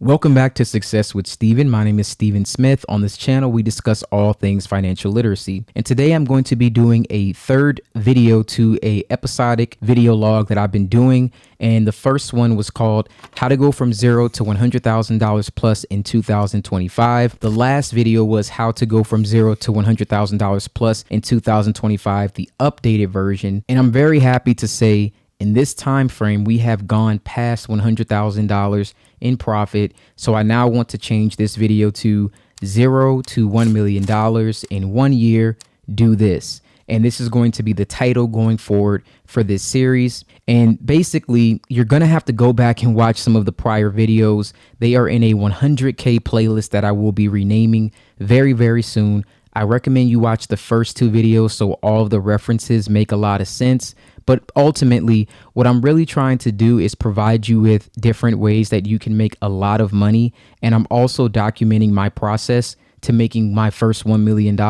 Welcome back to Success with Steven. My name is Steven Smith. On this channel, we discuss all things financial literacy. And today I'm going to be doing a third video to a episodic video log that I've been doing. And the first one was called How to Go From Zero to $100,000 Plus in 2025. The last video was How to Go From Zero to $100,000 Plus in 2025, the updated version. And I'm very happy to say in this time frame, we have gone past $100,000 in profit. So I now want to change this video to $0 to $1 million in 1 year. Do this. And this is going to be the title going forward for this series. And basically, you're going to have to go back and watch some of the prior videos. They are in a 100K playlist that I will be renaming very, very soon. I recommend you watch the first two videos so all of the references make a lot of sense. But ultimately, what I'm really trying to do is provide you with different ways that you can make a lot of money. And I'm also documenting my process to making my first $1 million.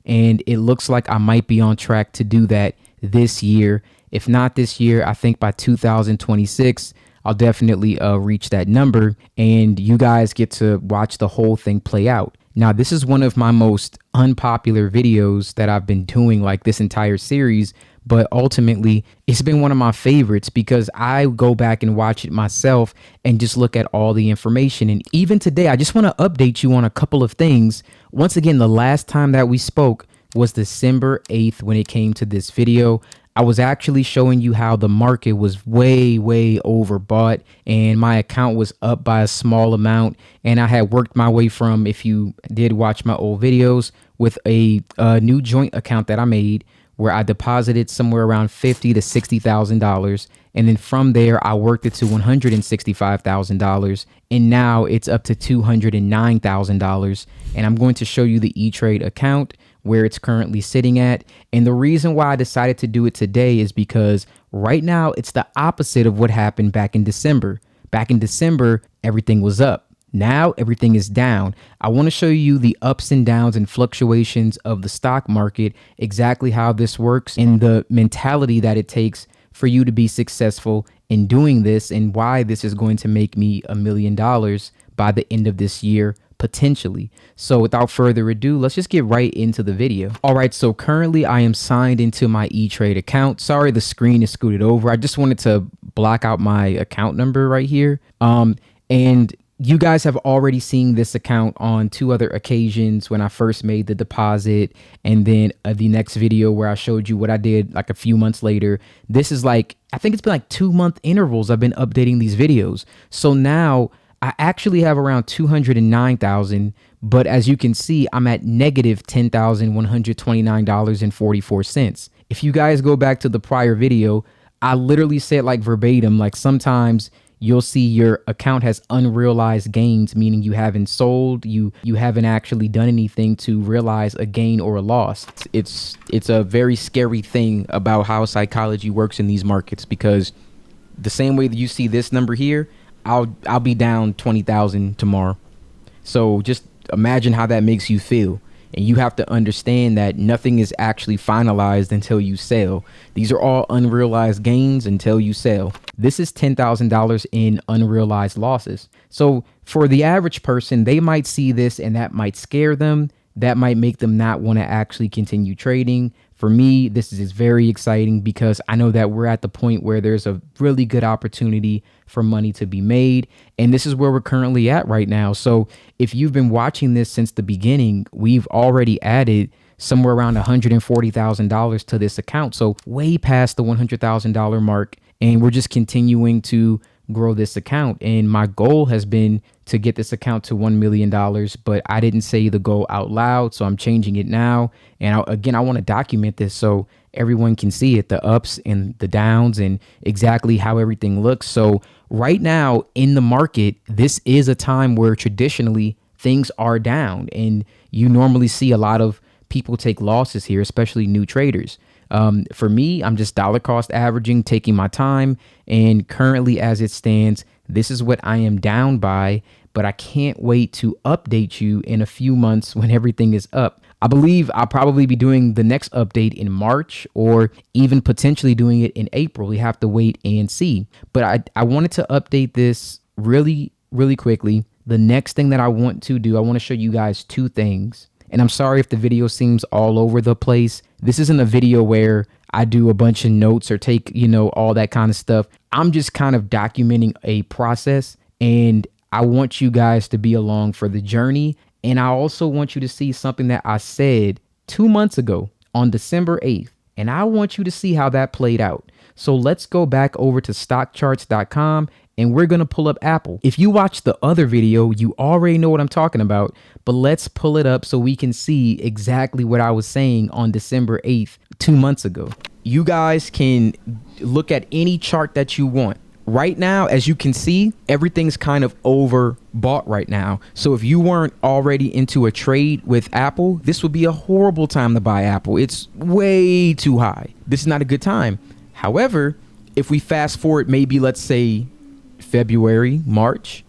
And it looks like I might be on track to do that this year. If not this year, I think by 2026, I'll definitely reach that number. And you guys get to watch the whole thing play out. Now, this is one of my most unpopular videos that I've been doing like this entire series. But ultimately, it's been one of my favorites because I go back and watch it myself and just look at all the information. And even today, I just want to update you on a couple of things. Once again, the last time that we spoke was December 8th when it came to this video. I was actually showing you how the market was way overbought and my account was up by a small amount. And I had worked my way from, if you did watch my old videos, with a new joint account that I made, where I deposited somewhere around $50,000 to $60,000. And then from there, I worked it to $165,000. And now it's up to $209,000. And I'm going to show you the E-Trade account where it's currently sitting at. And the reason why I decided to do it today is because right now it's the opposite of what happened back in December. Back in December, everything was up. Now everything is down. I want to show you the ups and downs and fluctuations of the stock market, exactly how this works and the mentality that it takes for you to be successful in doing this and why this is going to make me $1 million by the end of this year, potentially. So without further ado, let's just get right into the video. All right, so currently I am signed into my E-Trade account. Sorry, the screen is scooted over. I just wanted to block out my account number right here. And you guys have already seen this account on two other occasions when I first made the deposit and then the next video where I showed you what I did like a few months later. This is like, I think it's been like 2-month intervals I've been updating these videos. So now I actually have around 209,000, but as you can see, I'm at negative $10,129.44. If you guys go back to the prior video, I literally said like verbatim, like sometimes you'll see your account has unrealized gains, meaning you haven't sold, you haven't actually done anything to realize a gain or a loss. It's a very scary thing about how psychology works in these markets, because the same way that you see this number here, I'll be down 20,000 tomorrow. So just imagine how that makes you feel. And you have to understand that nothing is actually finalized until you sell. These are all unrealized gains until you sell. This is $10,000 in unrealized losses. So for the average person, they might see this and that might scare them. That might make them not want to actually continue trading. For me, this is very exciting because I know that we're at the point where there's a really good opportunity for money to be made. And this is where we're currently at right now. So if you've been watching this since the beginning, we've already added somewhere around $140,000 to this account. So way past the $100,000 mark. And we're just continuing to grow this account. And my goal has been to get this account to $1 million, but I didn't say the goal out loud. So I'm changing it now. And I want to document this so everyone can see it, the ups and the downs and exactly how everything looks. So right now in the market, this is a time where traditionally things are down, and you normally see a lot of people take losses here, especially new traders. For me, I'm just dollar cost averaging, taking my time. And currently as it stands, this is what I am down by, but I can't wait to update you in a few months when everything is up. I believe I'll probably be doing the next update in March or even potentially doing it in April. We have to wait and see. But I wanted to update this really really quickly, the next thing that I want to do, I want to show you guys two things. And I'm sorry if the video seems all over the place. This isn't a video where I do a bunch of notes or take, all that kind of stuff. I'm just kind of documenting a process, and I want you guys to be along for the journey. And I also want you to see something that I said 2 months ago on December 8th. And I want you to see how that played out. So let's go back over to stockcharts.com and we're going to pull up Apple. If you watched the other video, you already know what I'm talking about, but let's pull it up so we can see exactly what I was saying on December 8th, 2 months ago. You guys can look at any chart that you want. Right now, as you can see, everything's kind of overbought right now. So if you weren't already into a trade with Apple, this would be a horrible time to buy Apple. It's way too high. This is not a good time. However, if we fast forward, maybe let's say February, March,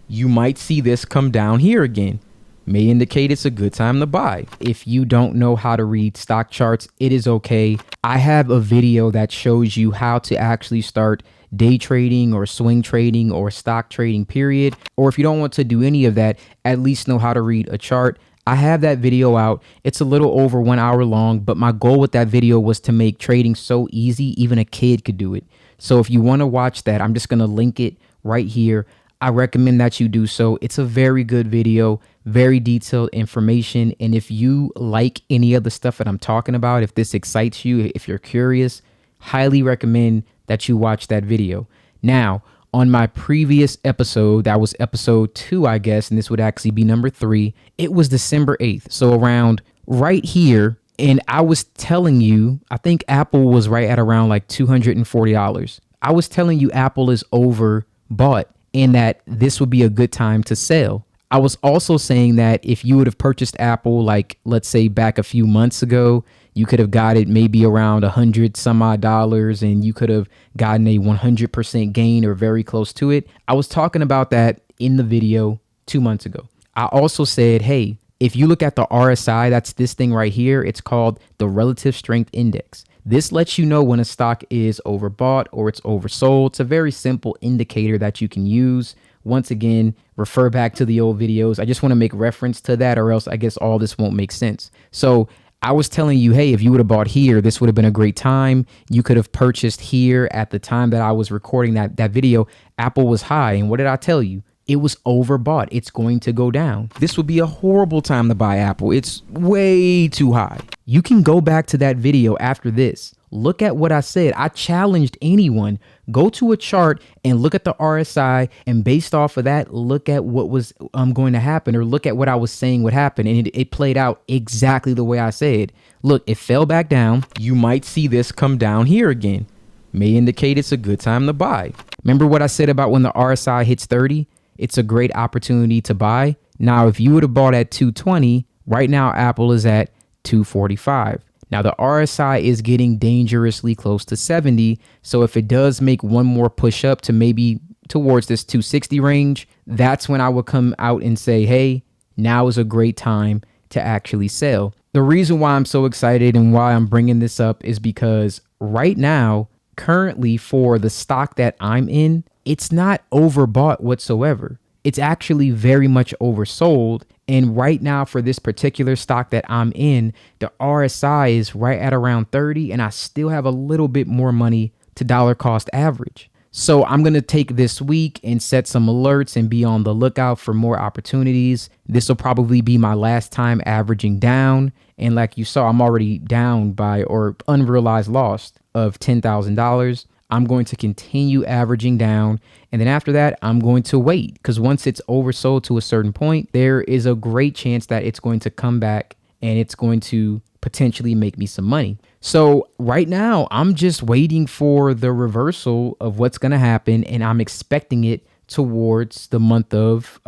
you might see this come down here again. May indicate it's a good time to buy. If you don't know how to read stock charts, it is okay. I have a video that shows you how to actually start day trading or swing trading or stock trading, period. Or if you don't want to do any of that, at least know how to read a chart. I have that video out. It's a little over 1 hour long, but my goal with that video was to make trading so easy, even a kid could do it. So if you want to watch that, I'm just going to link it right here. I recommend that you do so. It's a very good video, very detailed information. And if you like any of the stuff that I'm talking about, if this excites you, if you're curious, highly recommend that you watch that video. Now, on my previous episode, that was episode 2, I guess, and this would actually be number 3. It was December 8th. So around right here. And I was telling you, I think Apple was right at around like $240. I was telling you Apple is overbought and that this would be a good time to sell. I was also saying that if you would have purchased Apple, like let's say back a few months ago, you could have got it maybe around $100 some odd and you could have gotten a 100% gain or very close to it. I was talking about that in the video 2 months ago. I also said, hey, if you look at the RSI, that's this thing right here. It's called the Relative Strength Index. This lets you know when a stock is overbought or it's oversold. It's a very simple indicator that you can use. Once again, refer back to the old videos. I just want to make reference to that, or else I guess all this won't make sense. So I was telling you, hey, if you would have bought here, this would have been a great time. You could have purchased here at the time that I was recording that video. Apple was high. And what did I tell you? It was overbought. It's going to go down. This would be a horrible time to buy Apple. It's way too high. You can go back to that video after this. Look at what I said. I challenged anyone. Go to a chart and look at the RSI, and based off of that, look at what was going to happen, or look at what I was saying would happen. And it played out exactly the way I said. Look, it fell back down. You might see this come down here again. May indicate it's a good time to buy. Remember what I said about when the RSI hits 30? It's a great opportunity to buy. Now, if you would have bought at 220, right now Apple is at 245. Now the RSI is getting dangerously close to 70. So if it does make one more push up to maybe towards this 260 range, that's when I will come out and say, hey, now is a great time to actually sell. The reason why I'm so excited and why I'm bringing this up is because right now, currently for the stock that I'm in, it's not overbought whatsoever. It's actually very much oversold. And right now for this particular stock that I'm in, the RSI is right at around 30, and I still have a little bit more money to dollar cost average. So I'm going to take this week and set some alerts and be on the lookout for more opportunities. This will probably be my last time averaging down. And like you saw, I'm already down by, or unrealized loss of $10,000. I'm going to continue averaging down. And then after that, I'm going to wait, because once it's oversold to a certain point, there is a great chance that it's going to come back and it's going to potentially make me some money. So right now, I'm just waiting for the reversal of what's going to happen. And I'm expecting it towards the month of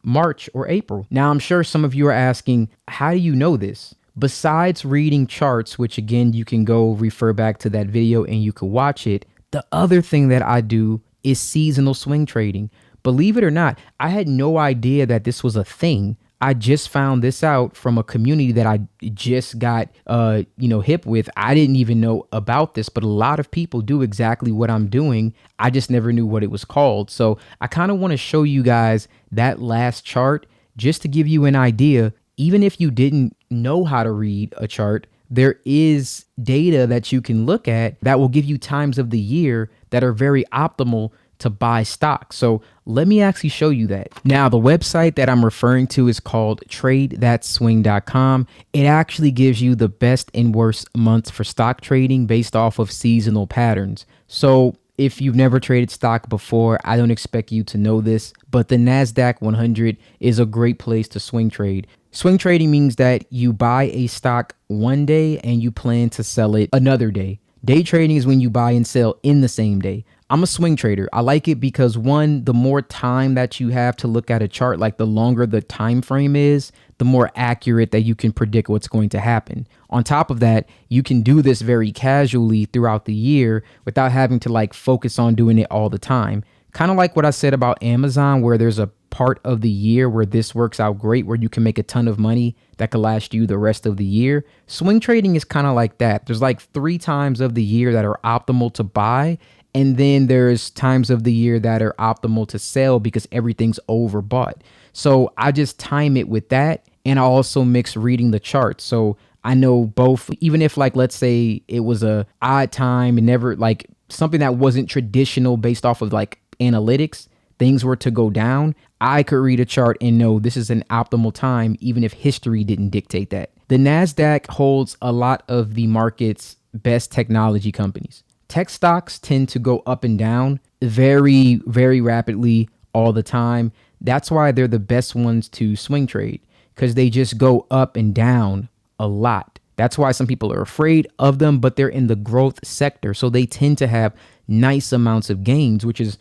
March or April. Now, I'm sure some of you are asking, how do you know this? Besides reading charts, which again, you can go refer back to that video and you can watch it. The other thing that I do is seasonal swing trading. Believe it or not, I had no idea that this was a thing. I just found this out from a community that I just got, hip with. I didn't even know about this, but a lot of people do exactly what I'm doing. I just never knew what it was called. So I kind of want to show you guys that last chart just to give you an idea. Even if you didn't know how to read a chart, there is data that you can look at that will give you times of the year that are very optimal to buy stocks. So let me actually show you that. Now, the website that I'm referring to is called Tradethatswing.com. It actually gives you the best and worst months for stock trading based off of seasonal patterns. So if you've never traded stock before, I don't expect you to know this, but the NASDAQ 100 is a great place to swing trade. Swing trading means that you buy a stock one day and you plan to sell it another day. Day trading is when you buy and sell in the same day. I'm a swing trader. I like it because one, the more time that you have to look at a chart, like the longer the time frame is, the more accurate that you can predict what's going to happen. On top of that, you can do this very casually throughout the year without having to like focus on doing it all the time. Kind of like what I said about Amazon, where there's a part of the year where this works out great, where you can make a ton of money that could last you the rest of the year. Swing trading is kind of like that. There's like 3 times of the year that are optimal to buy. And then there's times of the year that are optimal to sell because everything's overbought. So I just time it with that. And I also mix reading the charts. So I know both, even if like, let's say it was a odd time and never like something that wasn't traditional based off of like analytics, things were to go down, I could read a chart and know this is an optimal time, even if history didn't dictate that. The NASDAQ holds a lot of the market's best technology companies. Tech stocks tend to go up and down very, very rapidly all the time. That's why they're the best ones to swing trade, because they just go up and down a lot. That's why some people are afraid of them, but they're in the growth sector. So they tend to have nice amounts of gains, which is,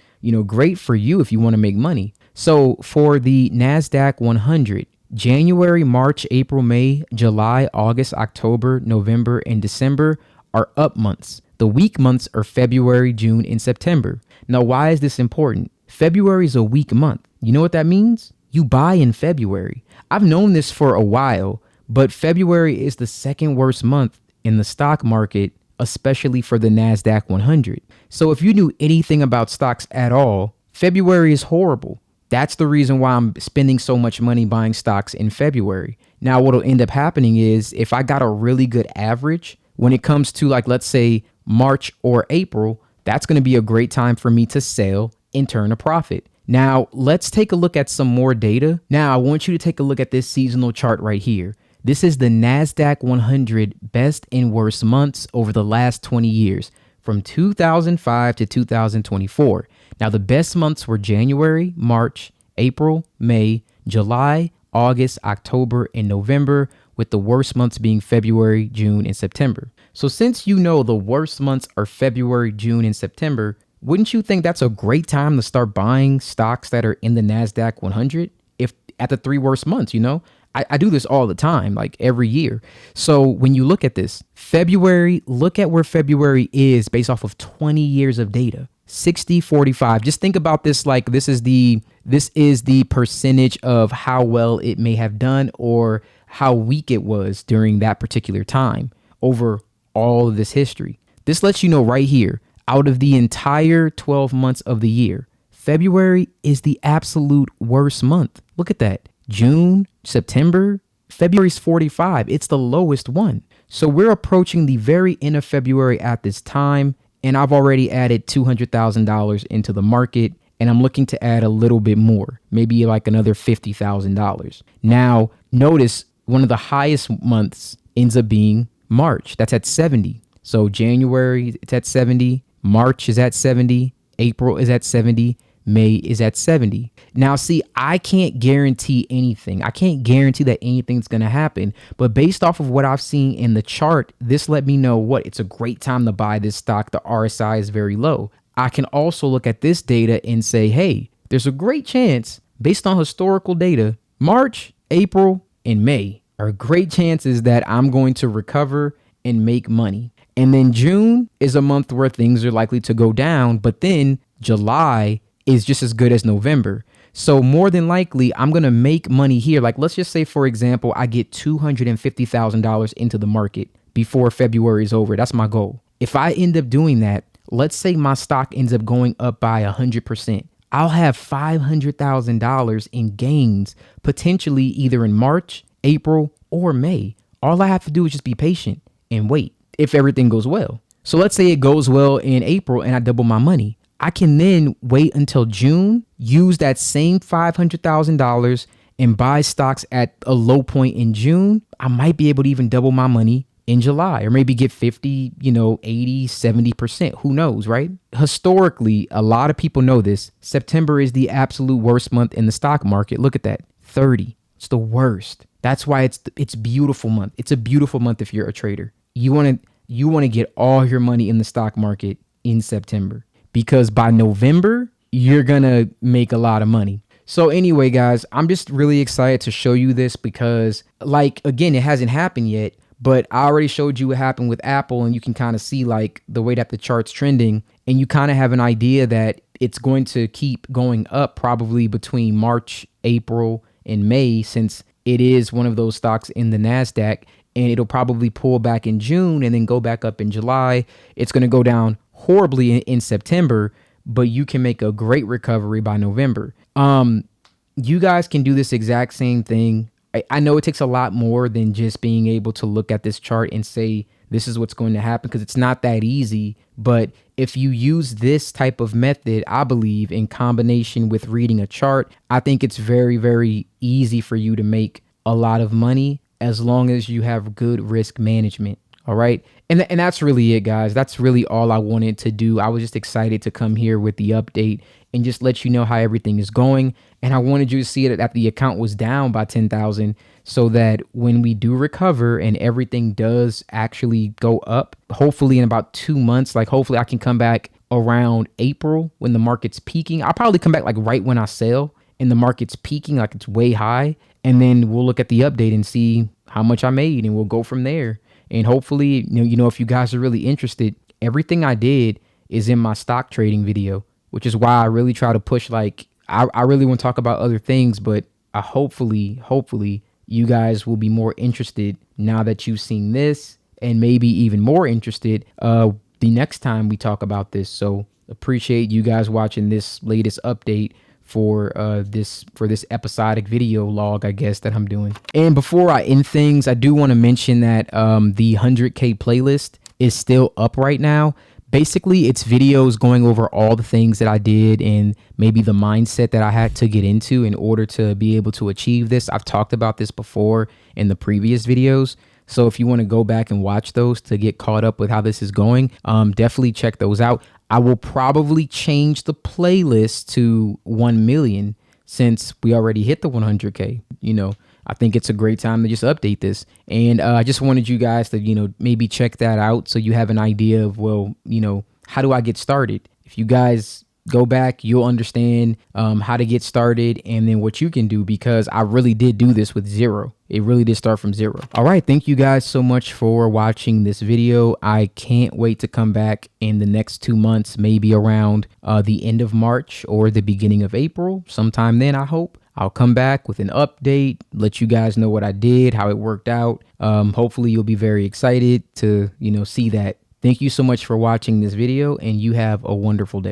great for you if you want to make money. So for the NASDAQ 100, January, March, April, May, July, August, October, November, and December are up months. The weak months are February, June, and September. Now, why is this important? February is a weak month. You know what that means? You buy in February. I've known this for a while, but February is the second worst month in the stock market, especially for the NASDAQ 100. So if you knew anything about stocks at all, February is horrible. That's the reason why I'm spending so much money buying stocks in February. Now, what'll end up happening is if I got a really good average, when it comes to like, let's say March or April, that's going to be a great time for me to sell and turn a profit. Now, let's take a look at some more data. Now, I want you to take a look at this seasonal chart right here. This is the NASDAQ 100 best and worst months over the last 20 years, from 2005 to 2024. Now, the best months were January, March, April, May, July, August, October, and November, with the worst months being February, June, and September. So since you know the worst months are February, June, and September, wouldn't you think that's a great time to start buying stocks that are in the NASDAQ 100 if at the 3 worst months, I do this all the time, like every year. So when you look at this, February, look at where February is based off of 20 years of data. 60-45. Just think about this like this is the percentage of how well it may have done or how weak it was during that particular time over all of this history. This lets you know right here, out of the entire 12 months of the year, February is the absolute worst month. Look at that. June, September, February's 45. It's the lowest one. So we're approaching the very end of February at this time, and I've already added $200,000 into the market, and I'm looking to add a little bit more, maybe like another $50,000. Now, notice one of the highest months ends up being March. That's at 70. So January, it's at 70. March is at 70. April is at 70. May is at 70. Now, see, I can't guarantee anything. I can't guarantee that anything's going to happen. But based off of what I've seen in the chart, this let me know it's a great time to buy this stock. The RSI is very low. I can also look at this data and say, hey, there's a great chance based on historical data, March, April, and May are great chances that I'm going to recover and make money. And then June is a month where things are likely to go down, but then July is just as good as November. So more than likely, I'm going to make money here. Like, let's just say, for example, I get $250,000 into the market before February is over. That's my goal. If I end up doing that, let's say my stock ends up going up by 100%. I'll have $500,000 in gains potentially either in March, April, or May. All I have to do is just be patient and wait if everything goes well. So let's say it goes well in April and I double my money. I can then wait until June, use that same $500,000 and buy stocks at a low point in June. I might be able to even double my money in July, or maybe get 50, 80, 70%. Who knows, right? Historically, a lot of people know this. September is the absolute worst month in the stock market. Look at that. 30. It's the worst. That's why it's beautiful month. It's a beautiful month if you're a trader. You want to get all your money in the stock market in September, because by November, you're going to make a lot of money. So anyway, guys, I'm just really excited to show you this because, like, again, it hasn't happened yet, but I already showed you what happened with Apple, and you can kind of see like the way that the chart's trending, and you kind of have an idea that it's going to keep going up probably between March, April, and May, since it is one of those stocks in the NASDAQ, and it'll probably pull back in June and then go back up in July. It's going to go down horribly in September, but you can make a great recovery by November. You guys can do this exact same thing. I know it takes a lot more than just being able to look at this chart and say, this is what's going to happen, because it's not that easy. But if you use this type of method, I believe, in combination with reading a chart, I think it's very, very easy for you to make a lot of money as long as you have good risk management. All right. And that's really it, guys. That's really all I wanted to do. I was just excited to come here with the update and just let you know how everything is going. And I wanted you to see it that the account was down by 10,000, so that when we do recover and everything does actually go up, hopefully in about 2 months, like hopefully I can come back around April when the market's peaking. I'll probably come back like right when I sell and the market's peaking, like it's way high. And then we'll look at the update and see how much I made, and we'll go from there. And hopefully, if you guys are really interested, everything I did is in my stock trading video, which is why I really try to push, like, I really want to talk about other things, but hopefully you guys will be more interested now that you've seen this, and maybe even more interested the next time we talk about this. So appreciate you guys watching this latest update for this episodic video log, I guess, that I'm doing. And before I end things, I do want to mention that the 100K playlist is still up right now. Basically, it's videos going over all the things that I did and maybe the mindset that I had to get into in order to be able to achieve this. I've talked about this before in the previous videos. So if you want to go back and watch those to get caught up with how this is going, definitely check those out. I will probably change the playlist to 1 million since we already hit the 100K. I think it's a great time to just update this. And I just wanted you guys to, maybe check that out so you have an idea of, well, how do I get started? If you guys go back, you'll understand how to get started and then what you can do, because I really did do this with zero. It really did start from zero. All right. Thank you guys so much for watching this video. I can't wait to come back in the next 2 months, maybe around the end of March or the beginning of April. Sometime then, I hope. I'll come back with an update, let you guys know what I did, how it worked out. Hopefully you'll be very excited to, see that. Thank you so much for watching this video, and you have a wonderful day.